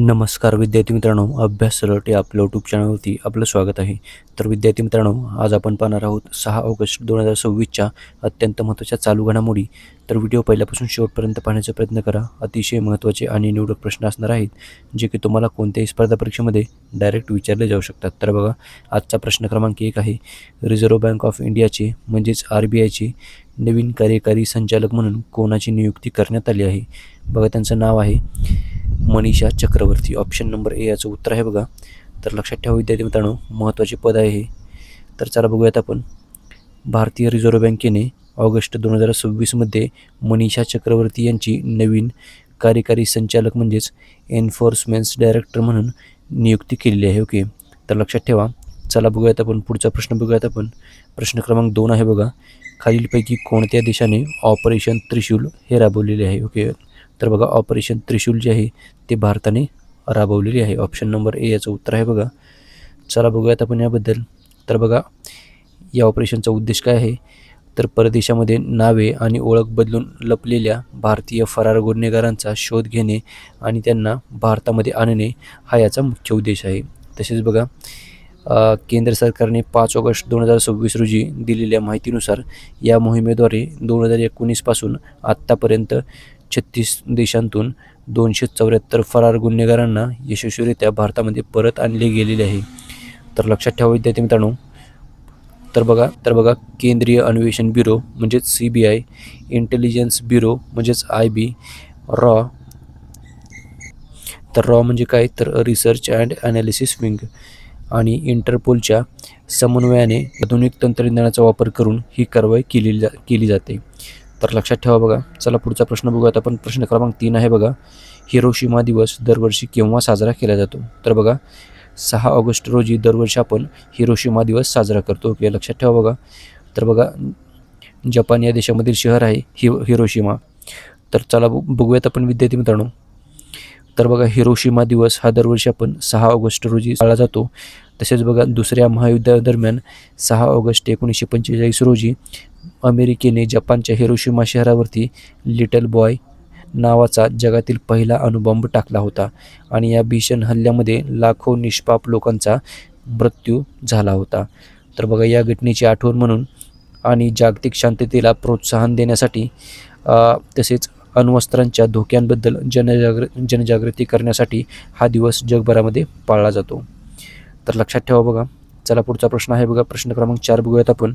नमस्कार विद्यार्थी मित्रांनो, अभ्यास सरळ या आपल्या यूट्यूब चॅनलवरती आपलं स्वागत आहे. तर विद्यार्थी मित्रांनो, आज आपण पाहणार आहोत 6 ऑगस्ट 2026च्या अत्यंत महत्त्वाच्या चालू घडामोडी. तर व्हिडिओ पहिल्यापासून शेवटपर्यंत पाहण्याचा प्रयत्न करा. अतिशय महत्त्वाचे आणि निवडक प्रश्न असणार आहेत, जे की तुम्हाला कोणत्याही स्पर्धा परीक्षेमध्ये डायरेक्ट विचारले जाऊ शकतात. तर बघा, आजचा प्रश्न क्रमांक 1 आहे. रिझर्व्ह बँक ऑफ इंडियाचे म्हणजेच RBIचे नवीन कार्यकारी संचालक म्हणून कोणाची नियुक्ती करण्यात आली आहे? बघा, त्यांचं नाव आहे Manisha Chakravarti. Option number A याचं उत्तर आहे बघा. तर लक्षात ठेवा विद्यार्थी मित्रांनो, महत्त्वाचे पद आहे हे. तर चला बघूयात आपण. भारतीय रिझर्व्ह बँकेने ऑगस्ट 2026मध्ये मनीषा चक्रवर्ती यांची नवीन कार्यकारी संचालक म्हणजेच एन्फोर्समेंट डायरेक्टर म्हणून नियुक्ती केलेली आहे. ओके, तर लक्षात ठेवा. चला बघूयात आपण पुढचा प्रश्न बघूयात आपण. प्रश्न क्रमांक 2 आहे बघा. खालीलपैकी कोणत्या देशाने ऑपरेशन त्रिशूल हे राबवलेले आहे? ओके, तर बघा, ऑपरेशन त्रिशूल जे आहे ते भारताने राबवलेली आहे. ऑप्शन नंबर ए याचं उत्तर आहे बघा. चला बघूयात आपण याबद्दल. तर बघा, या ऑपरेशनचा उद्देश काय आहे? तर परदेशामध्ये नावे आणि ओळख बदलून लपलेल्या भारतीय फरार गुन्हेगारांचा शोध घेणे आणि त्यांना भारतामध्ये आणणे हा याचा मुख्य उद्देश आहे. तसेच बघा, केंद्र सरकारने 5 ऑगस्ट 2026 रोजी दिलेल्या माहितीनुसार या मोहिमेद्वारे 2019 पासून आत्तापर्यंत 36 देशांतून 274 फरार गुन्हेगारांना यशस्वीरित्या भारतामध्ये परत आणले गेलेले आहे. तर लक्षात ठेवा विद्यार्थी मित्रांनो. तर बघा, केंद्रीय अन्वेषण ब्युरो म्हणजेच CBI, इंटेलिजन्स ब्युरो म्हणजेच IB, रॉ. तर रॉ म्हणजे काय? तर रिसर्च अँड ॲनालिसिस विंग आणि इंटरपोलच्या समन्वयाने आधुनिक तंत्रज्ञानाचा वापर करून ही कारवाई केली जाते. तर लक्षात ठेवा बघा. चला पुढचा प्रश्न बघूयात आपण. प्रश्न क्रमांक 3 आहे बघा. हिरोशिमा दिवस दरवर्षी केव्हा साजरा केला जातो? तर बघा, 6 ऑगस्ट रोजी दरवर्षी आपण हिरोशिमा दिवस साजरा करतो. ओके, लक्षात ठेवा बघा. तर बघा, जपान या देशामधील शहर आहे हिरोशिमा. तर चला बघूयात आपण विद्यार्थी मित्रांनो. तर बघा, हिरोशिमा दिवस हा दरवर्षी आपण 6 ऑगस्ट रोजी पाळला जातो. तसेच बघा, दुसऱ्या महायुद्धादरम्यान 6 ऑगस्ट 1945 रोजी अमेरिकेने जपानच्या हिरोशिमा शहरावरती लिटल बॉय नावाचा जगातील पहिला अणुबॉम्ब टाकला होता आणि या भीषण हल्ल्यामध्ये लाखो निष्पाप लोकांचा मृत्यू झाला होता. तर बघा, या घटनेची आठवण म्हणून आणि जागतिक शांततेला प्रोत्साहन देण्यासाठी तसेच अण्वस्त्रांच्या धोक्यांबद्दल जनजागृती करण्यासाठी हा दिवस जगभरामध्ये पाळला जातो. तर लक्षात ठेवा बघा. चला पुढचा प्रश्न आहे बघा. प्रश्न क्रमांक 4 बघूयात आपण.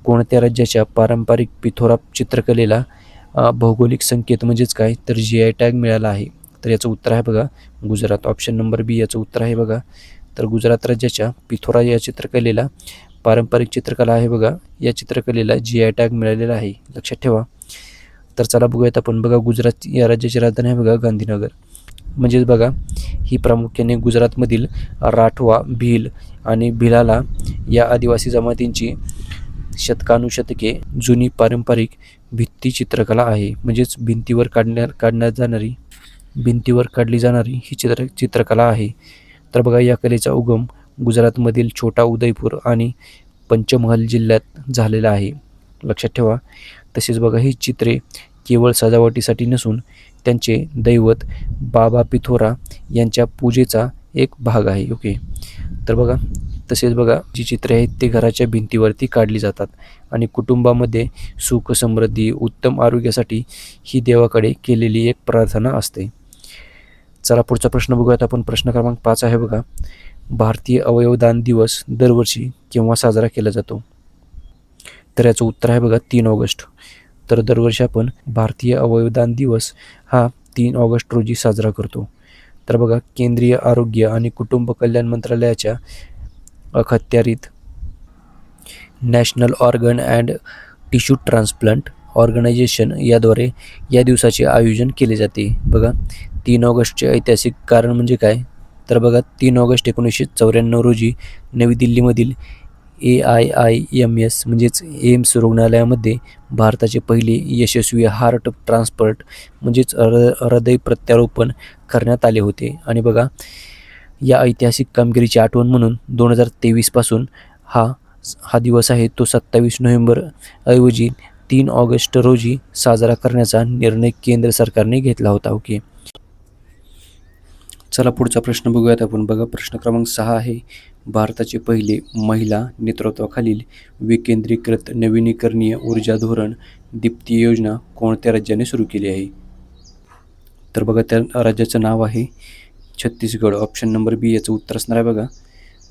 कोणत्या राज्याच्या पारंपरिक पिथोरा चित्रकलेला भौगोलिक संकेत म्हणजेच काय? तर GI टॅग मिळाला आहे? तर याचं उत्तर आहे बघा, गुजरात. ऑप्शन नंबर बी याचं उत्तर आहे बघा. तर गुजरात राज्याच्या पिथोरा या चित्रकलेला पारंपरिक चित्रकला आहे बघा. या चित्रकलेला GI टॅग मिळालेला आहे. लक्षात ठेवा. तर चला बघूयात आपण. बघा, गुजरात या राज्याची राजधानी आहे बघा गांधीनगर. म्हणजेच बघा, ही प्रामुख्याने गुजरातमधील राठवा, भील आणि भिलाला या आदिवासी जमातींची शतकानुशतके जुनी पारंपरिक भित्ती चित्रकला आहे. म्हणजेच भिंतीवर काढली जाणारी ही चित्रकला आहे. तर बघा, या कलेचा उगम गुजरातमधील छोटा उदयपूर आणि पंचमहल जिल्ह्यात झालेला आहे. लक्षात ठेवा. तसेच बघा, ही चित्रे केवळ सजावटीसाठी नसून त्यांचे दैवत बाबा पिथोरा यांच्या पूजेचा एक भाग आहे. ओके, तर बघा, तसेच बघा, जी चित्रे आहेत ते घराच्या भिंतीवरती काढली जातात आणि कुटुंबामध्ये सुख समृद्धी उत्तम आरोग्यासाठी ही देवाकडे केलेली एक प्रार्थना असते. चला पुढचा प्रश्न बघूयात आपण. प्रश्न क्रमांक 5 आहे बघा. भारतीय अवयवदान दिवस दरवर्षी केव्हा साजरा केला जातो? तर याचं उत्तर आहे बघा, 3 ऑगस्ट. तर दरवर्षी आपण भारतीय अवयवदान दिवस हा 3 ऑगस्ट रोजी साजरा करतो. तर बघा, केंद्रीय आरोग्य आणि कुटुंब कल्याण मंत्रालयाच्या अखत्यारीत National Organ and Tissue Transplant Organisation याद्वारे या दिवसाचे आयोजन केले जाते. बघा, 3 ऑगस्टचे ऐतिहासिक कारण म्हणजे काय? तर बघा, 3 ऑगस्ट 1994 रोजी नवी दिल्लीमधील AIIMS म्हणजेच एम्स रुग्णालयामध्ये भारताचे पहिले यशस्वी हार्ट ट्रान्सप्लांट म्हणजेच हृदय प्रत्यारोपण करण्यात आले होते. आणि बघा, या ऐतिहासिक कामगिरीची आठवण म्हणून 2023 पासून हा दिवस आहे तो 27 नोव्हेंबर ऐवजी 3 ऑगस्ट रोजी साजरा करण्याचा निर्णय केंद्र सरकारने घेतला होता. ओके, चला पुढचा प्रश्न बघूयात आपण. बघा प्रश्न क्रमांक 6 आहे. भारताचे पहिले महिला नेतृत्वाखालील विकेंद्रीकृत नवीनीकरणीय ऊर्जा धोरण दीप्ती योजना कोणत्या राज्याने सुरू केली आहे? तर बघा त्या राज्याचं नाव आहे छत्तीसगड. ऑप्शन नंबर बी याचं उत्तर असणार आहे बघा.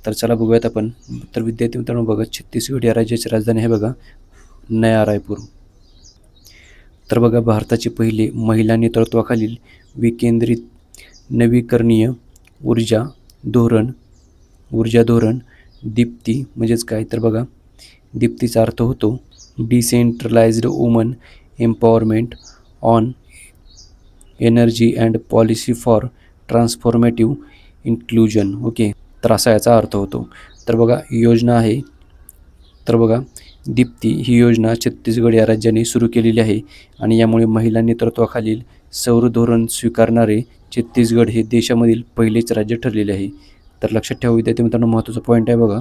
तर चला बघूयात आपण. तर विद्यार्थी मित्रांनो बघा, छत्तीसगड या राज्याची राजधानी आहे बघा नया रायपूर. तर बघा भारताचे पहिले महिला नेतृत्वाखालील विकेंद्रित नवीकरणीय ऊर्जा धोरण दीप्ती म्हणजेच काय? तर बघा दीप्तीचा अर्थ होतो decentralised woman empowerment on energy and policy for transformative inclusion. Okay, तर असा याचा अर्थ होतो. तर बघा योजना आहे, तर बघा दीप्ती ही योजना छत्तीसगड या राज्याने सुरू केलेली आहे आणि यामुळे महिला नेतृत्वाखालील सौर धोरण स्वीकारणारे छत्तीसगड हे देशामधील पहिलेच राज्य ठरलेले आहे. तर लक्षात ठेवा विद्यार्थी मित्रांनो, महत्त्वाचा पॉईंट आहे बघा.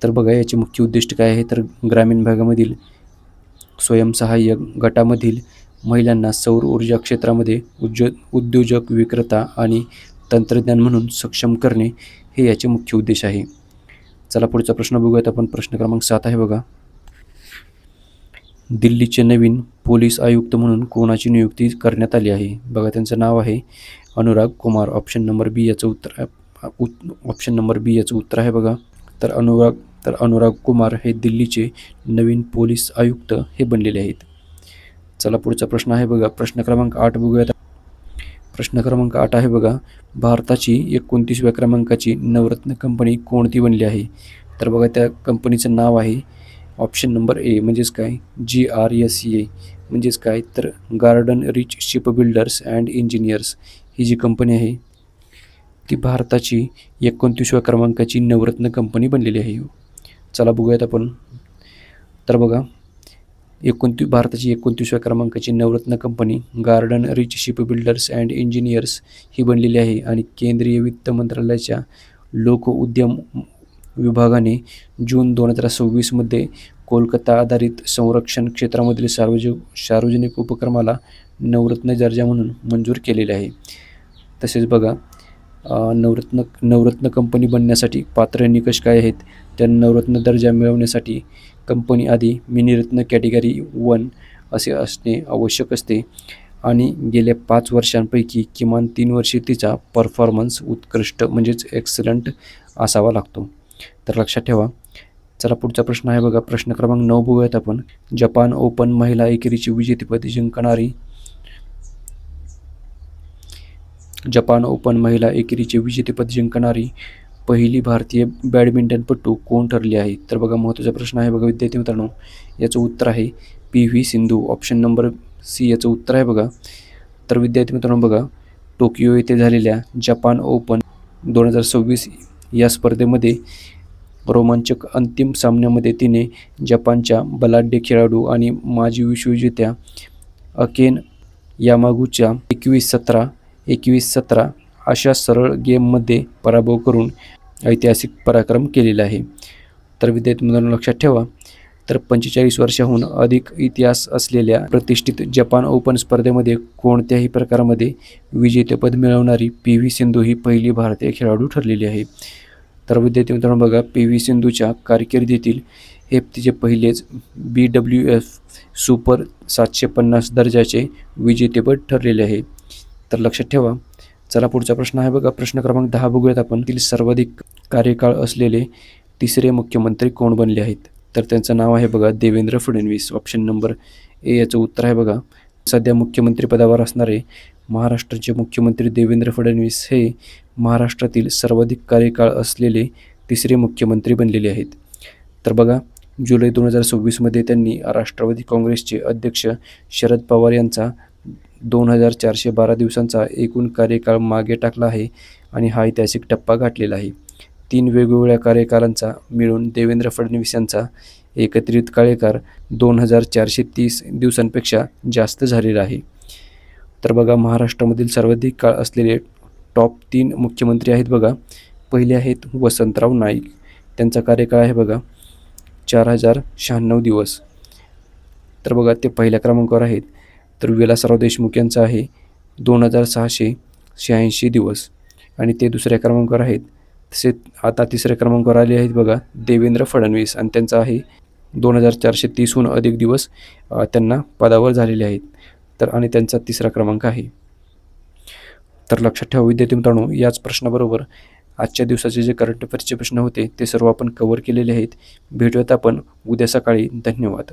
तर बघा याचे मुख्य उद्दिष्ट काय आहे? तर ग्रामीण भागामधील स्वयंसहाय्यक गटामधील महिलांना सौर ऊर्जा क्षेत्रामध्ये उद्योजक, विक्रेता आणि तंत्रज्ञान म्हणून सक्षम करणे हे याचे मुख्य उद्देश आहे. चला पुढचा प्रश्न बघूयात आपण. प्रश्न क्रमांक 7 आहे बघा. दिल्लीचे नवीन पोलीस आयुक्त म्हणून कोणाची नियुक्ती करण्यात आली आहे? बघा त्यांचं नाव आहे अनुराग कुमार. ऑप्शन नंबर बी याचं उत्तर आहे बघा. तर अनुराग कुमार हे दिल्लीचे नवीन पोलीस आयुक्त हे बनलेले आहेत. चला पुढचा प्रश्न आहे बघा. प्रश्न क्रमांक 8 बघूयात. प्रश्न क्रमांक 8 आहे बघा. भारताची 29व्या क्रमांकाची नवरत्न कंपनी कोणती बनली आहे? तर बघा त्या कंपनीचं नाव आहे ऑप्शन नंबर ए म्हणजेच काय GRSA म्हणजेच काय? तर Garden Reach Shipbuilders and Engineers ही जी कंपनी आहे ती भारताची 29व्या क्रमांकाची नवरत्न कंपनी बनलेली आहे. चला बघूयात आपण. तर बघा भारताची 29व्या क्रमांकाची Navratna company Garden Reach Shipbuilders and Engineers ही बनलेली आहे आणि केंद्रीय वित्त मंत्रालयाच्या लोक उद्यम विभागाने जून 2026 मध्ये कोलकाता आधारित संरक्षण क्षेत्रामधील सार्वजनिक उपक्रमाला नवरत्न दर्जा म्हणून मंजूर केलेले आहे. तसेच बघा नवरत्न कंपनी बनण्यासाठी पात्र निकष काय आहेत? तर नवरत्न दर्जा मिळवण्यासाठी कंपनी आधी मिनीरत्न कॅटेगरी 1 असे असणे आवश्यक असते आणि गेल्या 5 वर्षांपैकी किमान 3 वर्षे तिचा परफॉर्मन्स उत्कृष्ट म्हणजेच एक्सलंट असावा लागतो. तर लक्षात ठेवा. चला पुढचा प्रश्न आहे बघा. प्रश्न क्रमांक 9 बघूयात आपण. जपान ओपन महिला एकेरीचे विजेतेपद जिंकणारी पहिली भारतीय बॅडमिंटनपटू कोण ठरली आहे? तर बघा महत्त्वाचा प्रश्न आहे बघा विद्यार्थी मित्रांनो. याचं उत्तर आहे PV Sindhu. Option number C याचं उत्तर आहे बघा. तर विद्यार्थी मित्रांनो बघा टोकियो येथे झालेल्या जपान ओपन 2026 या स्पर्धेमध्ये रोमांचक अंतिम सामन्यामध्ये तिने जपानच्या बलाढ्य खेळाडू आणि माजी विश्वविजेत्या अकेन यामागुचा 21-17 अशा सरळ गेममध्ये पराभव करून ऐतिहासिक पराक्रम केलेला आहे. तर विद्यार्थी मित्रांनो लक्षात ठेवा. तर 45 वर्षाहून अधिक इतिहास असलेल्या प्रतिष्ठित जपान ओपन स्पर्धेमध्ये कोणत्याही प्रकारामध्ये विजेतेपद मिळवणारी PV सिंधू ही पहिली भारतीय खेळाडू ठरलेली आहे. तर विद्यार्थी मित्रांनो बघा PV सिंधूच्या कारकिर्दीतील हे तिचे पहिलेच BWF सुपर 750 दर्जाचे विजेतेपद ठरलेले आहे. तर लक्षात ठेवा. चला पुढचा प्रश्न आहे बघा. प्रश्न क्रमांक 10 बघूयात आपण. सर्वाधिक कार्यकाळ असलेले तिसरे मुख्यमंत्री कोण बनले आहेत? तर त्यांचं नाव आहे बघा Devendra Fadnavis. Option number A याचं उत्तर आहे बघा. सध्या मुख्यमंत्रीपदावर असणारे महाराष्ट्राचे मुख्यमंत्री देवेंद्र फडणवीस हे महाराष्ट्रातील सर्वाधिक कार्यकाळ असलेले तिसरे मुख्यमंत्री बनलेले आहेत. तर बघा जुलै 2026 मध्ये त्यांनी राष्ट्रवादी काँग्रेसचे अध्यक्ष शरद पवार यांचा 2412 दिवसांचा एकूण कार्यकाळ मागे टाकला आहे आणि हा ऐतिहासिक टप्पा गाठलेला आहे. 3 वेगवेगळ्या कार्यकालांचा मिळून देवेंद्र फडणवीस यांचा एकत्रित कार्यकाळ 2430 दिवसांपेक्षा जास्त झालेला आहे. तर बघा महाराष्ट्रामधील सर्वाधिक काळ असलेले टॉप 3 मुख्यमंत्री आहेत बघा. पहिले आहेत वसंतराव नाईक. त्यांचा कार्यकाळ आहे बघा 4096 दिवस. तर बघा ते पहिल्या क्रमांकावर आहेत. तर विलासराव देशमुख यांचा आहे 2686 दिवस. आणि ते दुसऱ्या क्रमांकावर आहेत. तसेच आता तिसऱ्या क्रमांकावर आले आहेत बघा देवेंद्र फडणवीस, आणि त्यांचा आहे 2430हून अधिक दिवस त्यांना पदावर झालेले आहेत. तर आणि त्यांचा तिसरा क्रमांक आहे. तर लक्षात ठेवा विद्यार्थी मित्रांनो, याच प्रश्नाबरोबर आजच्या दिवसाचे जे करंट अफेअर्सचे प्रश्न होते ते सर्व आपण कव्हर केलेले आहेत. भेटूयात आपण उद्या सकाळी. धन्यवाद.